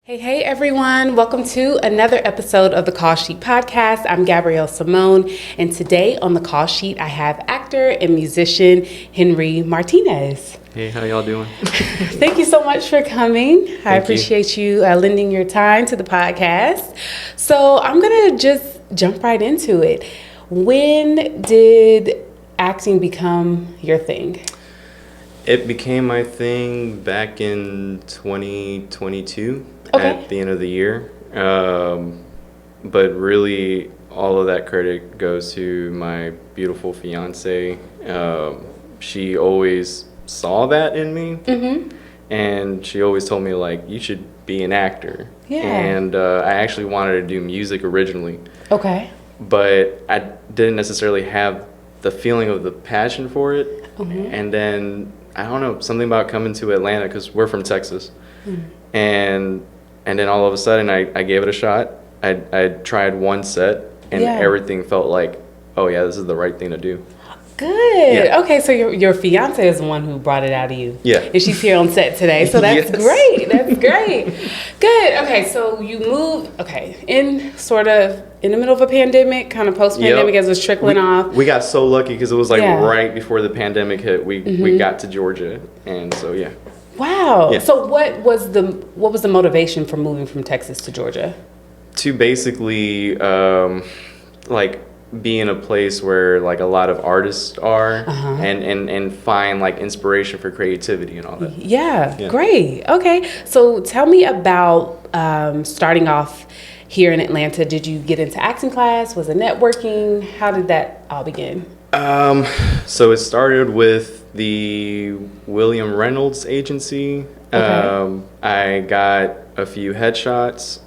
Hey everyone, welcome to another episode of the Call Sheet Podcast. I'm Gabrielle Simone, and today on the Call Sheet I have actor and musician Henry Martinez. Hey, how y'all doing? Thank you so much for coming. I appreciate you lending your time to the podcast. So I'm going to just jump right into it. When did acting become your thing? It became my thing back in 2022 at the end of the year. But really, all of that credit goes to my beautiful fiance. She always saw that in me, and she always told me, like, you should be an actor. Yeah. And I actually wanted to do music originally. Okay. But I didn't necessarily have the feeling of the passion for it. And then I don't know, something about coming to Atlanta, because we're from Texas, and then all of a sudden I gave it a shot. I tried one set, and everything felt like, oh yeah, this is the right thing to do. Good. Yeah. Okay, so your fiance is the one who brought it out of you. Yeah. And she's here on set today, so that's great. That's great. Good. Okay, so you moved, in the middle of a pandemic, kind of post-pandemic as it was trickling off. We got so lucky because it was like right before the pandemic hit. We got to Georgia, and so yeah. Wow. Yeah. So what was the motivation for moving from Texas to Georgia? To basically like be in a place where like a lot of artists are, and find like inspiration for creativity and all that. Yeah. Great. Okay, so tell me about starting off here in Atlanta. Did you get into acting class? Was it networking? How did that all begin? So it started with the William Reynolds agency. I got a few headshots,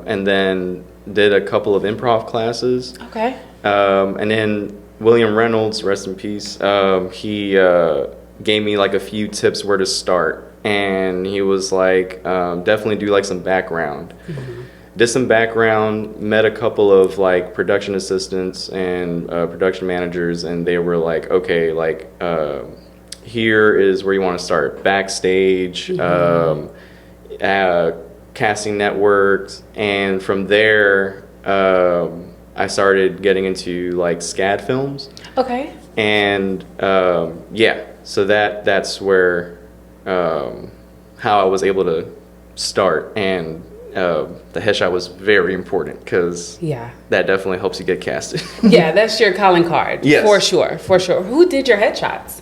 and then did a couple of improv classes. Okay. And then William Reynolds, rest in peace, he gave me like a few tips where to start. And he was like, definitely do like some background. Did some background, met a couple of like production assistants and production managers, and they were like, okay, like here is where you want to start. Backstage, casting networks, and from there I started getting into like SCAD films. Okay. And so that's where how I was able to start, and the headshot was very important because that definitely helps you get casted. Yeah, that's your calling card. Yes. For sure. Who did your headshots?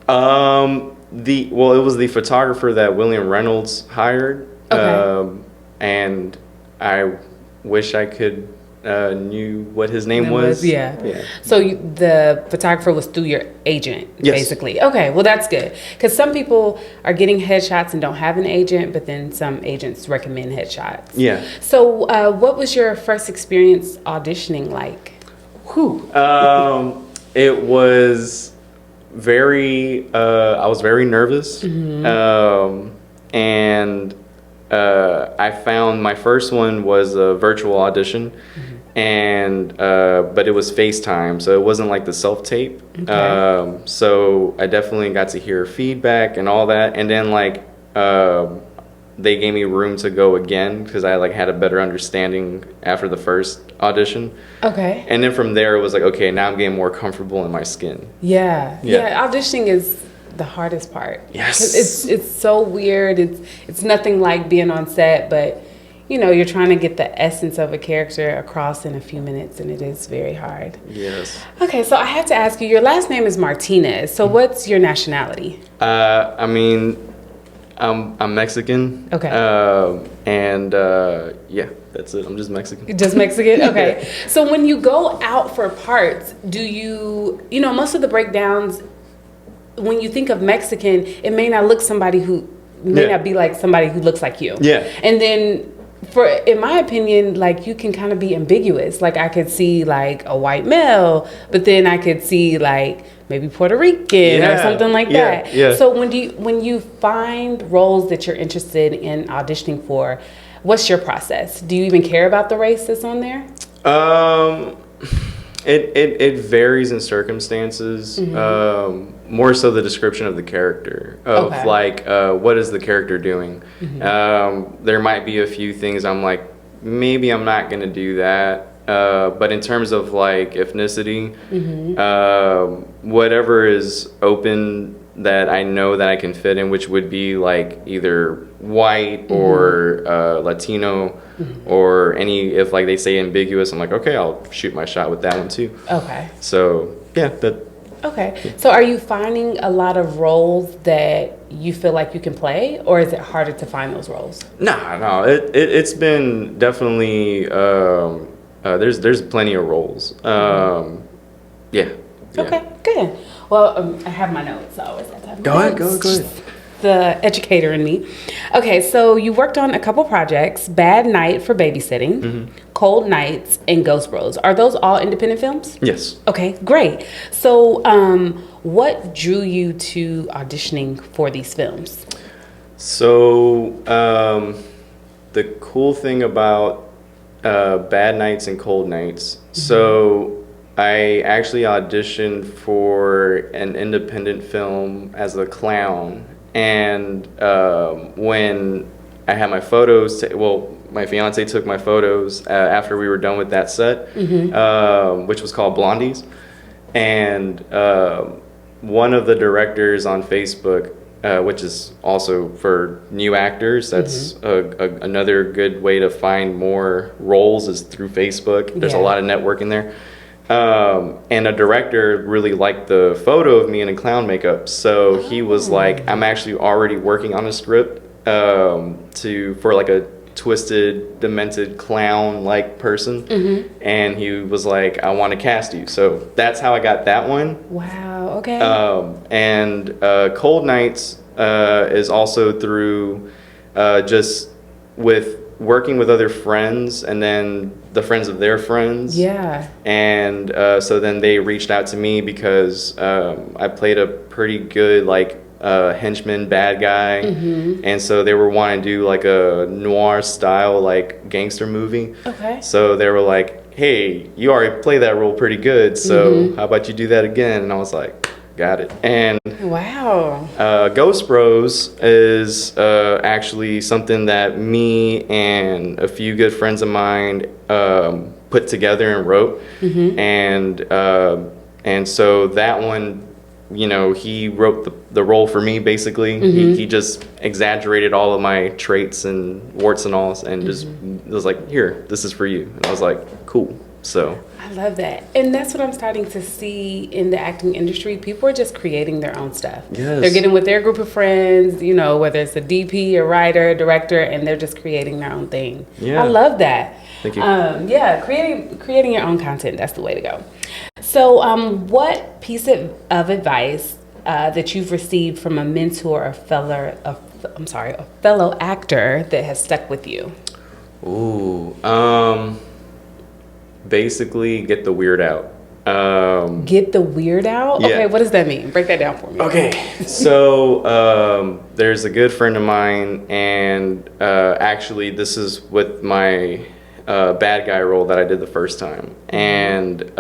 It was the photographer that William Reynolds hired. Okay. And I wish I could knew what his name was. Yeah. So the photographer was through your agent, basically. Okay, well that's good, because some people are getting headshots and don't have an agent, but then some agents recommend headshots. Yeah. So what was your first experience auditioning like? It was very. I was very nervous, and I found my first one was a virtual audition, and but it was FaceTime, so it wasn't like the self-tape. Okay. So I definitely got to hear feedback and all that, and then like they gave me room to go again because I like had a better understanding after the first audition. Okay. And then from there it was like, okay, now I'm getting more comfortable in my skin. Yeah. Auditioning is the hardest part. Yes. It's so weird. It's nothing like being on set, but you're trying to get the essence of a character across in a few minutes, and it is very hard. Yes. Okay, so I have to ask you, your last name is Martinez, so what's your nationality? I mean, I'm Mexican. Okay. And that's it. I'm just Mexican. Just Mexican? Okay. So when you go out for parts, do you most of the breakdowns, when you think of Mexican, it may not look not be like somebody who looks like you. Yeah. And then in my opinion, like you can kind of be ambiguous. Like I could see like a white male, but then I could see like maybe Puerto Rican or something like that. Yeah. So when you find roles that you're interested in auditioning for, what's your process? Do you even care about the race that's on there? It varies in circumstances. More so the description of the character of Okay. like what is the character doing. There might be a few things I'm like maybe I'm not gonna do that. But in terms of like ethnicity, whatever is open that I know that I can fit in, which would be like either white or Latino or any, if like they say ambiguous, I'm like, okay, I'll shoot my shot with that one too. Okay. So yeah, Okay. So are you finding a lot of roles that you feel like you can play, or is it harder to find those roles? no, it's been definitely, there's plenty of roles. Yeah. Okay, good. Well, I have my notes, so I always have to have my Go ahead, notes. go ahead. The educator in me. Okay, so you worked on a couple projects: Bad Night for Babysitting, Cold Nights, and Ghost Bros. Are those all independent films? Yes. Okay, great. So, what drew you to auditioning for these films? So, the cool thing about Bad Nights and Cold Nights, so I actually auditioned for an independent film as a clown. And when I had my photos, my fiance took my photos after we were done with that set, which was called Blondies. And one of the directors on Facebook, which is also for new actors, that's another good way to find more roles is through Facebook. There's a lot of networking there. And a director really liked the photo of me in a clown makeup. So he was like, I'm actually already working on a script for like a twisted, demented clown like person. And he was like, I want to cast you. So that's how I got that one. Wow, okay. And Cold Nights is also through just with working with other friends and then the friends of their friends. Yeah. And so then they reached out to me because I played a pretty good like henchman bad guy. And so they were wanting to do like a noir style like gangster movie. Okay. So they were like, hey, you already played that role pretty good, so how about you do that again? And I was like, got it. And wow. Ghost Bros is actually something that me and a few good friends of mine put together and wrote. And so that one, you know, he wrote the role for me basically. He just exaggerated all of my traits and warts and all, and just was like, here, this is for you. And I was like, cool. So I love that. And that's what I'm starting to see in the acting industry. People are just creating their own stuff. Yes. They're getting with their group of friends, you know, whether it's a DP, a writer, a director, and they're just creating their own thing. Yeah. I love that. Thank you. Yeah, creating your own content, that's the way to go. So what piece of advice that you've received from a mentor or a fellow actor that has stuck with you? Ooh, basically get the weird out. Get the weird out? Yeah. Okay, what does that mean? Break that down for me. Okay, so there's a good friend of mine, and actually this is with my bad guy role that I did the first time. And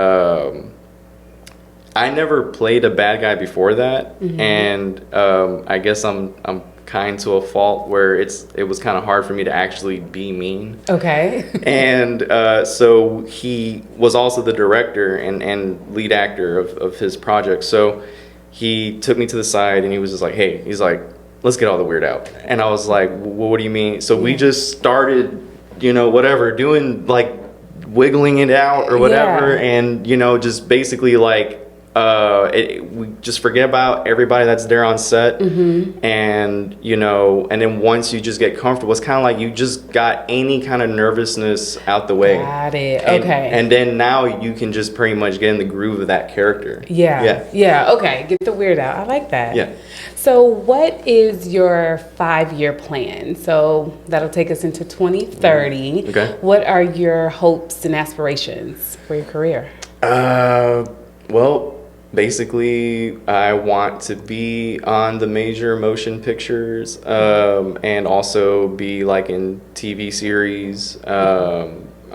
I never played a bad guy before that, and I guess I'm kind to a fault where it was kind of hard for me to actually be mean. Okay. And so he was also the director and lead actor of his project. So he took me to the side and he was just like, hey, he's like, let's get all the weird out. And I was like, well, what do you mean? So we just started, you know, whatever, doing like wiggling it out or whatever. Yeah. And, you know, just basically like, we just forget about everybody that's there on set. And, you know, and then once you just get comfortable, it's kind of like you just got any kind of nervousness out the way. Got it. And, Okay. and then now you can just pretty much get in the groove of that character. Yeah. Okay. Get the weird out. I like that. Yeah. So what is your 5-year plan? So that'll take us into 2030. Okay. What are your hopes and aspirations for your career? Well, basically, I want to be on the major motion pictures, and also be like in TV series.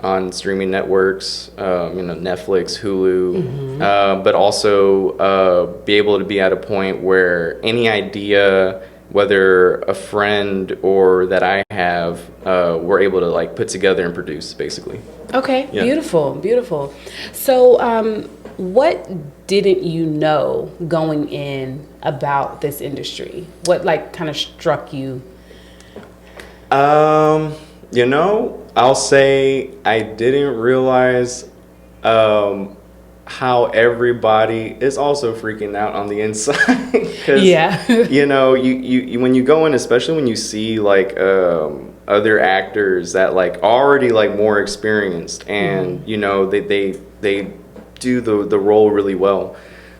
on streaming networks, Netflix, Hulu, but also be able to be at a point where any idea, whether a friend or that I have, we're able to like put together and produce, basically. Okay, yeah. Beautiful. So, what didn't you know going in about this industry? What like kind of struck you? I'll say I didn't realize how everybody is also freaking out on the inside. Yeah. You when you go in, especially when you see like other actors that like already like more experienced and they do the role really well,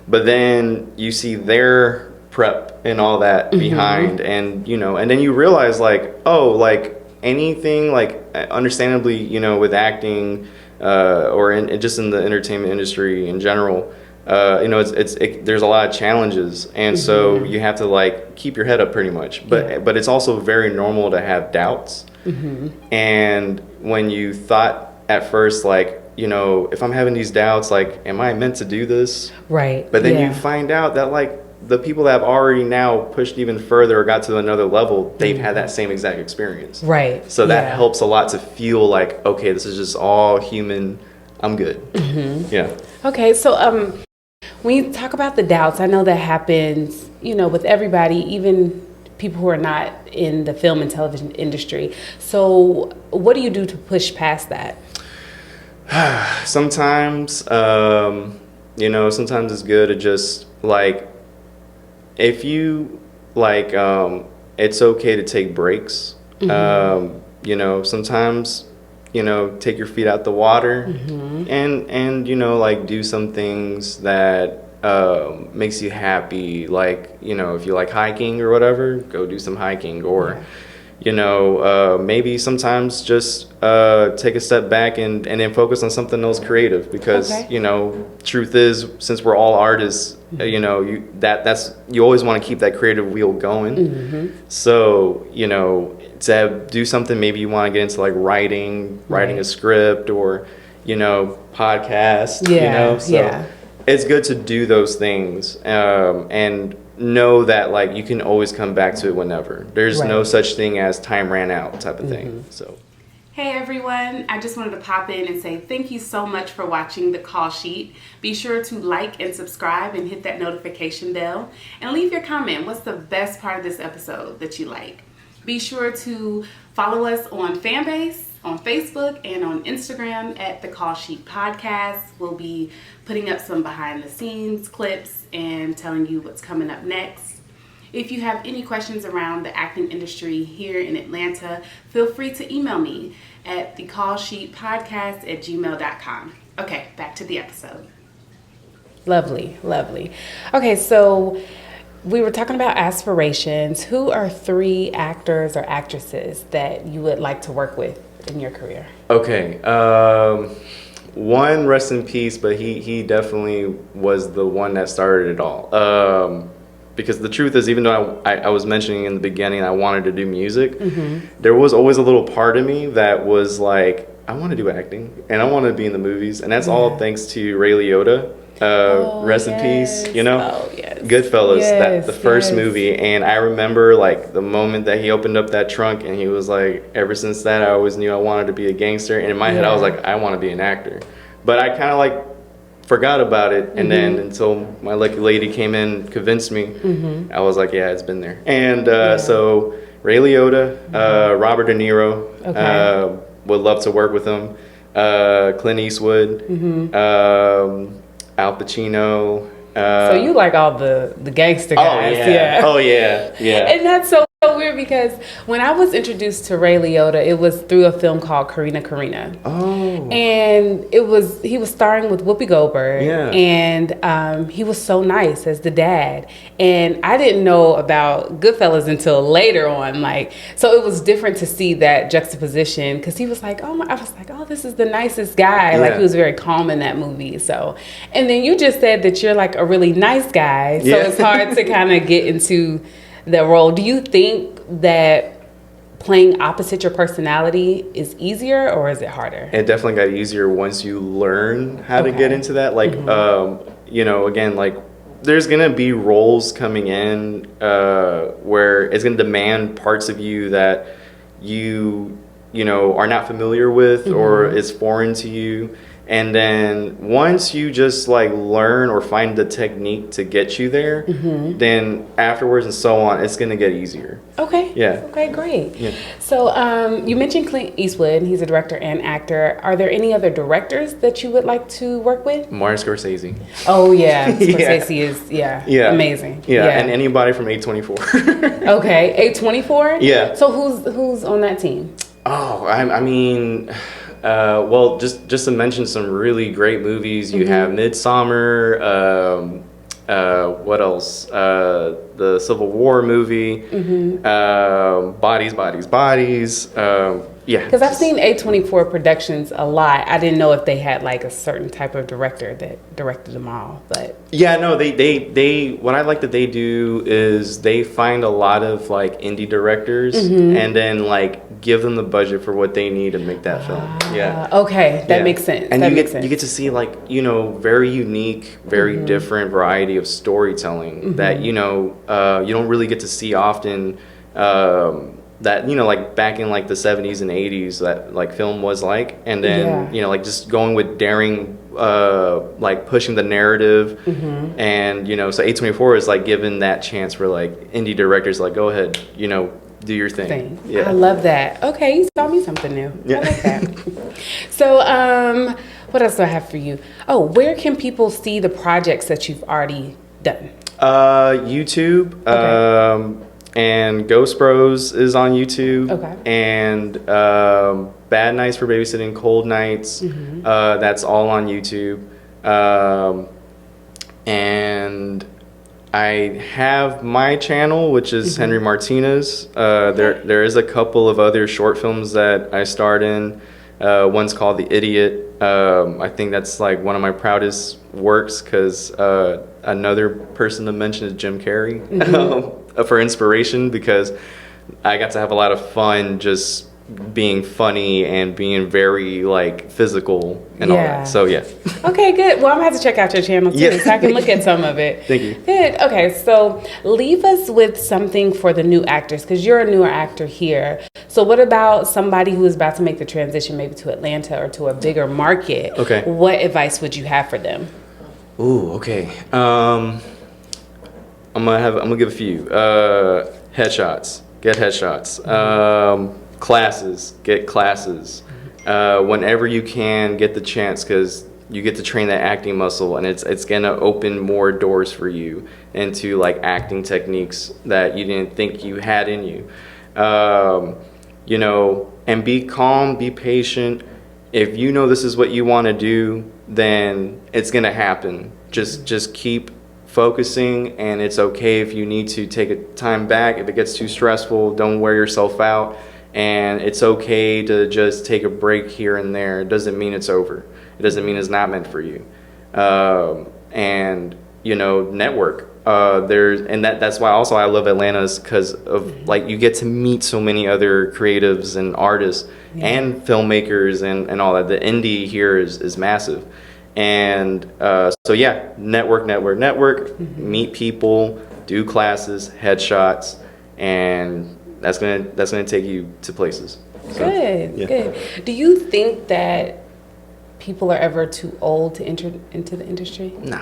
but then you see their prep and all that behind, and and then you realize like, oh, like anything like understandably with acting or just in the entertainment industry in general, there's a lot of challenges, and so you have to like keep your head up pretty much, but it's also very normal to have doubts. And when you thought at first like, if I'm having these doubts, like, am I meant to do this? Right. But then you find out that like the people that have already now pushed even further or got to another level, they've had that same exact experience. Right. So that helps a lot to feel like, okay, this is just all human. I'm good. Yeah. Okay. So when you talk about the doubts, I know that happens, with everybody, even people who are not in the film and television industry. So what do you do to push past that? Sometimes, sometimes it's good to just like, if you like, it's okay to take breaks. Sometimes, take your feet out the water and like do some things that makes you happy. Like, if you like hiking or whatever, go do some hiking, or maybe sometimes just take a step back and then focus on something else creative, because truth is, since we're all artists, you always want to keep that creative wheel going. So to do something, maybe you want to get into like writing a script, or podcast. So it's good to do those things, and know that like you can always come back to it whenever. There's no such thing as time ran out type of thing. So hey everyone, I just wanted to pop in and say thank you so much for watching The Call Sheet. Be sure to like and subscribe and hit that notification bell, and leave your comment. What's the best part of this episode that you like? Be sure to follow us on Fanbase, on Facebook, and on Instagram at The Call Sheet Podcast. We'll be putting up some behind the scenes clips and telling you what's coming up next. If you have any questions around the acting industry here in Atlanta, feel free to email me at thecallsheetpodcast@gmail.com. Okay, back to the episode. Lovely. Okay, so we were talking about aspirations. Who are 3 actors or actresses that you would like to work with in your career? Okay, one, rest in peace, but he definitely was the one that started it all. Because the truth is, even though I was mentioning in the beginning I wanted to do music, there was always a little part of me that was like, I want to do acting and I want to be in the movies, and that's all thanks to Ray Liotta. Rest in peace. Goodfellas, the first movie, and I remember like the moment that he opened up that trunk and he was like, ever since that I always knew I wanted to be a gangster, and in my head I was like, I want to be an actor, but I kind of like forgot about it, and then until my lucky lady came in and convinced me, I was like, yeah, it's been there. And so Ray Liotta, Robert De Niro, would love to work with him, Clint Eastwood, Al Pacino. So you like all the gangster guys. Oh yeah. And that's so weird, because when I was introduced to Ray Liotta, it was through a film called Karina. And he was starring with Whoopi Goldberg. And he was so nice as the dad. And I didn't know about Goodfellas until later on. So it was different to see that juxtaposition, because he was like, I was like, this is the nicest guy. Like, he was very calm in that movie. So, and then you just said that you're like a really nice guy. So it's hard to kind of get into the role. Do you think that playing opposite your personality is easier, or is it harder? It definitely got easier once you learn how to get into that. Like, you know, again, like there's gonna be roles coming in where it's gonna demand parts of you that you know are not familiar with or is foreign to you. And then once you just like learn or find the technique to get you there, then afterwards and so on, it's gonna get easier. Okay. Yeah. Okay, great. Yeah. So you mentioned Clint Eastwood. He's a director and actor. Are there any other directors that you would like to work with? Martin Scorsese. Oh yeah, Scorsese is amazing. Yeah, and anybody from A24. Okay, A24. Yeah. So who's on that team? Oh, I mean, well, just to mention some really great movies, you have Midsummer. What else? The Civil War movie. Bodies. Yeah. Because I've seen A24 productions a lot. I didn't know if they had like a certain type of director that directed them all, but yeah, no, they what I like that they do is they find a lot of like indie directors and then like give them the budget for what they need to make that film. Yeah. Okay, that makes sense. And that you makes get you get to see like, you know, very unique, very different variety of storytelling that, you know, you don't really get to see often. That, you know, like back in like the 70s and 80s that like film was like, and then you know, like just going with daring, like pushing the narrative, and you know, so A24 is like given that chance for like indie directors, like go ahead, you know, do your thing. Yeah, I love that. Okay, you taught me something new. I like that. So what else do I have for you? Oh, where can people see the projects that you've already done? YouTube. Okay. And Ghost Bros is on YouTube. Okay. And Bad Nights for Babysitting Cold Nights. That's all on YouTube. And I have my channel, which is Henry Martinez. There is a couple of other short films that I starred in. One's called The Idiot. I think that's like one of my proudest works because another person to mention is Jim Carrey. For inspiration, because I got to have a lot of fun just being funny and being very like physical and all that. So yeah. Okay, good. Well, I'm gonna have to check out your channel too, so I can look at some of it. Thank you. Good. Okay, so leave us with something for the new actors, because you're a newer actor here. So what about somebody who is about to make the transition maybe to Atlanta or to a bigger market? Okay. What advice would you have for them? Ooh, okay. I'm gonna give a few. Headshots. Get headshots. Classes. Get classes. Whenever you can, get the chance, because you get to train that acting muscle, and it's gonna open more doors for you into like acting techniques that you didn't think you had in you. You know, and be calm, be patient. If you know this is what you want to do, then it's gonna happen. Just keep focusing, and it's okay if you need to take a time back. If it gets too stressful, don't wear yourself out, and it's okay to just take a break here and there. It doesn't mean it's over. It doesn't mean it's not meant for you. And you know, network. That's why also I love Atlanta's, because of like you get to meet so many other creatives and artists and filmmakers and all that. The indie here is massive. And so yeah, network, meet people, do classes, headshots, and that's gonna take you to places. So, good. Do you think that people are ever too old to enter into the industry? No.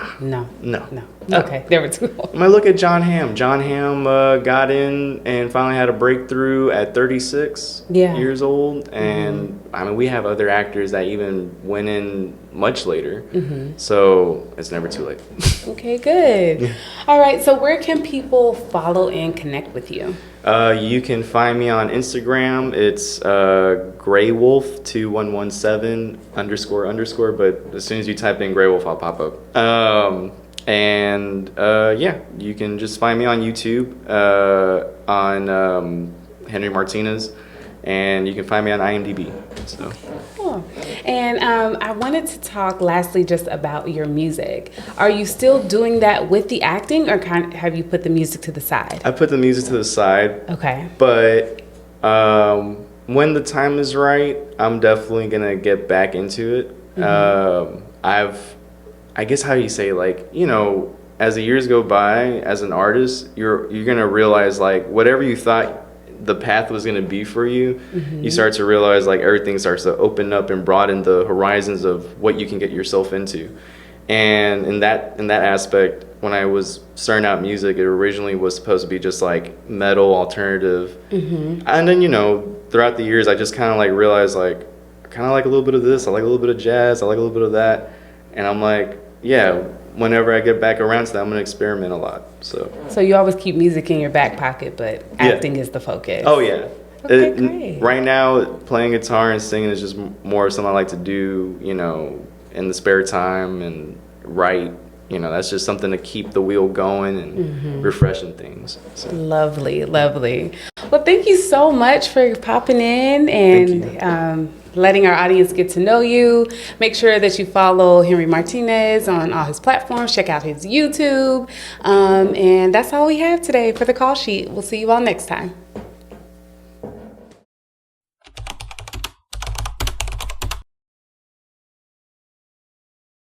Okay, they were too old. I mean, look at John Hamm. John Hamm got in and finally had a breakthrough at 36 years old. And I mean, we have other actors that even went in much later. So it's never too late. Okay, good. All right, so where can people follow and connect with you? You can find me on Instagram. It's graywolf2117 _ but as soon as you type in Graywolf, I'll pop up. Yeah, you can just find me on YouTube on Henry Martinez, and you can find me on IMDb. So. Cool. And I wanted to talk lastly just about your music. Are you still doing that with the acting, or have you put the music to the side? I put the music to the side. Okay. But When the time is right, I'm definitely gonna get back into it. I guess how do you say, like, you know, as the years go by, as an artist, you're gonna realize, like, whatever you thought the path was gonna be for you, you start to realize, like, everything starts to open up and broaden the horizons of what you can get yourself into. And in that aspect, when I was starting out music, it originally was supposed to be just like metal alternative, and then, you know, throughout the years, I just kind of like realized, like, I kind of like a little bit of this, I like a little bit of jazz, I like a little bit of that, and I'm like, yeah, whenever I get back around to that, I'm gonna experiment a lot. So you always keep music in your back pocket, but acting is the focus. Oh yeah. Okay, great. Right now, playing guitar and singing is just more something I like to do, you know, in the spare time, and write. You know, that's just something to keep the wheel going and refreshing things. So. Lovely, lovely. Well, thank you so much for popping in and letting our audience get to know you. Make sure that you follow Henry Martinez on all his platforms. Check out his YouTube. And that's all we have today for the call sheet. We'll see you all next time.